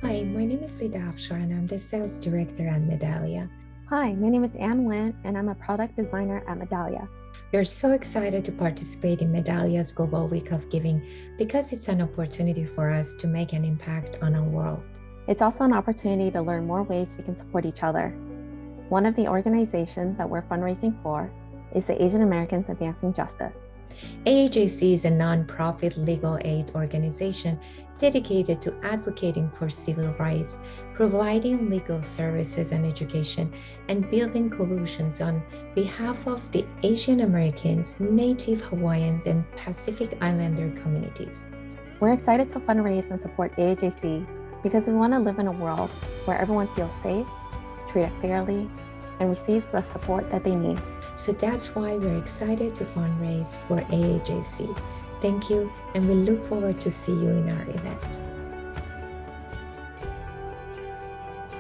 Hi, my name is Lida Afshar and I'm the sales director at Medallia. Hi, my name is Ann Nguyen and I'm a product designer at Medallia. We're so excited to participate in Medallia's Global Week of Giving because it's an opportunity for us to make an impact on our world. It's also an opportunity to learn more ways we can support each other. One of the organizations that we're fundraising for is the Asian Americans Advancing Justice. AAJC is a nonprofit legal aid organization dedicated to advocating for civil rights, providing legal services and education, and building coalitions on behalf of the Asian Americans, Native Hawaiians, and Pacific Islander communities. We're excited to fundraise and support AAJC because we want to live in a world where everyone feels safe, treated fairly, and receives the support that they need. So that's why we're excited to fundraise for AAJC. Thank you, and we look forward to see you in our event.